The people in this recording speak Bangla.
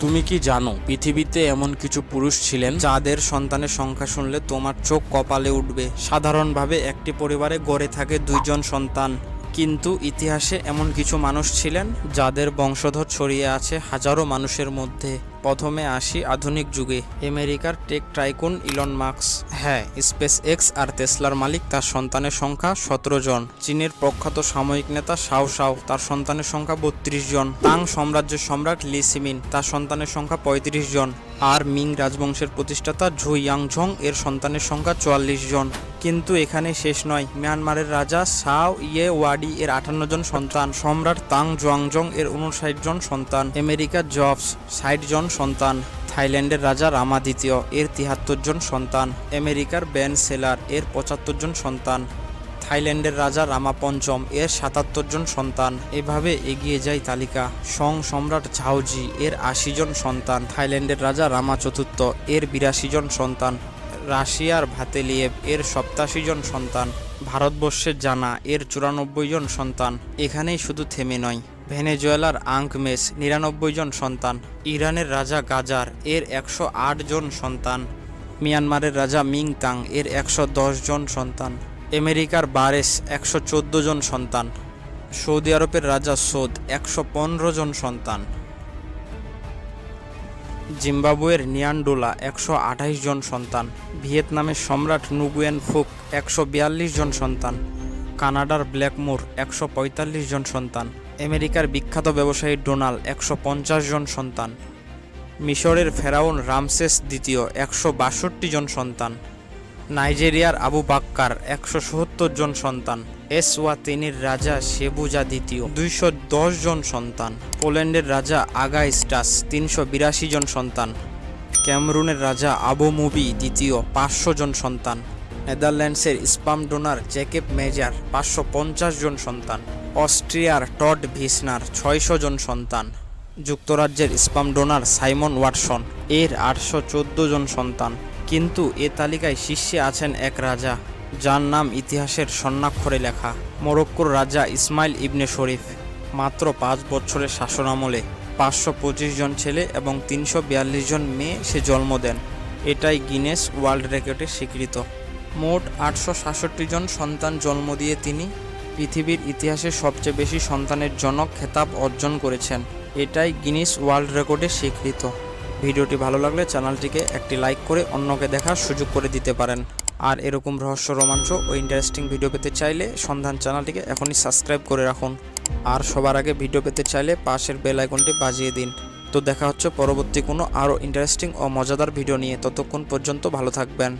তুমি কি জানো পৃথিবীতে এমন কিছু পুরুষ ছিলেন যাদের সন্তানের সংখ্যা শুনলে তোমার চোখ কপালে উঠবে। সাধারণভাবে একটি পরিবারে গড়ে থাকে দুইজন সন্তান, কিন্তু ইতিহাসে এমন কিছু মানুষ ছিলেন যাদের বংশধর ছড়িয়ে আছে হাজারো মানুষের মধ্যে। প্রথমে আসি আধুনিক যুগে। আমেরিকার টেক টাইকুন ইলন মাস্ক, হ্যাঁ, স্পেস এক্স আর টেসলার মালিক, তার সন্তানের সংখ্যা 17 জন। চীনের প্রখ্যাত সামরিক নেতা শাও শাও, তার সন্তানের সংখ্যা 32 জন। তাং সাম্রাজ্যের সম্রাট লি সিমিন, তার সন্তানের সংখ্যা 35 জন। আর মিং রাজবংশের প্রতিষ্ঠাতা ঝু ইয়াংঝং, এর সন্তানের সংখ্যা 44 জন। কিন্তু এখানে শেষ নয়। মিয়ানমারের রাজা শাও ইয়ে ওয়াডি, এর 58 জন সন্তান। সম্রাট তাং জুয়াংজং, এর 59 জন সন্তান। আমেরিকার জবস, 60 জন সন্তান। থাইল্যান্ডের রাজা রামা দ্বিতীয়, এর 73 জন সন্তান। আমেরিকার বেন সেলার, এর 75 জন সন্তান। থাইল্যান্ডের রাজা রামা পঞ্চম, এর 77 জন সন্তান। এভাবে এগিয়ে যায় তালিকা। সং সম্রাট ঝাওজি, এর 80 জন সন্তান। থাইল্যান্ডের রাজা রামা চতুর্থ, এর 82 জন সন্তান। রাশিয়ার ভাতেলিয়েভ, এর 87 জন সন্তান। ভারতবর্ষের জানা, এর 94 জন সন্তান। এখানেই শুধু থেমে নয়। ভেনেজুয়েলার আংকমেস, 99 জন সন্তান। ইরানের রাজা গাজার, এর 108 জন সন্তান। মিয়ানমারের রাজা মিং তাং, এর 110 জন সন্তান। আমেরিকার বারেস, 114 জন সন্তান। সৌদি আরবের রাজা সৌদ, 115 জন সন্তান। জিম্বাবুয়ের নিয়ান্ডোলা, 128 জন সন্তান। ভিয়েতনামের সম্রাট নুগুয়েন ফুক, 142 জন সন্তান। কানাডার ব্ল্যাকমোর, 145 জন সন্তান। আমেরিকার বিখ্যাত ব্যবসায়ী ডোনাল্ড, 150 জন সন্তান। মিশরের ফেরাউন রামসেস দ্বিতীয়, 162 জন সন্তান। নাইজেরিয়ার আবু বাক্কার, 170 জন সন্তান। এসওয়াতিনির রাজা সেবুজা দ্বিতীয়, 210 জন সন্তান। পোল্যান্ডের রাজা আগাইস্টাস, 382 জন সন্তান। ক্যামরুনের রাজা আবু মুবি দ্বিতীয়, 500 জন সন্তান। নেদারল্যান্ডসের স্পাম ডোনার জ্যাকেব মেজার, 550 জন সন্তান। অস্ট্রিয়ার টড ভিসনার, 600 জন সন্তান। যুক্তরাজ্যের স্পাম ডোনার সাইমন ওয়াটসন, এর 814 জন সন্তান। কিন্তু এ তালিকায় শীর্ষে আছেন এক রাজা, যার নাম ইতিহাসের স্বর্ণাক্ষরে লেখা। মরক্কোর রাজা ইসমাইল ইবনে শরীফ। মাত্র 5 বছরের শাসনামলে 525 জন ছেলে এবং 342 জন মেয়ে সে জন্ম দেন। এটাই গিনেস ওয়ার্ল্ড রেকর্ডে স্বীকৃত। মোট 866 জন সন্তান জন্ম দিয়ে তিনি পৃথিবীর ইতিহাসে সবচেয়ে বেশি সন্তানের জনক খেতাব অর্জন করেছেন। এটাই গিনেস ওয়ার্ল্ড রেকর্ডে স্বীকৃত। ভিডিওটি ভালো লাগলে চ্যানেলটিকে একটি লাইক করে অন্যকে দেখার সুযোগ করে দিতে পারেন। আর এরকম রহস্য, রোমাঞ্চ ও ইন্টারেস্টিং ভিডিও পেতে চাইলে সন্ধান চ্যানেলটিকে এখনই সাবস্ক্রাইব করে রাখুন। আর সবার আগে ভিডিও পেতে চাইলে পাশের বেল আইকনটি বাজিয়ে দিন। তো দেখা হচ্ছে পরবর্তী কোনো আরও ইন্টারেস্টিং ও মজাদার ভিডিও নিয়ে। ততক্ষণ পর্যন্ত ভালো থাকবেন।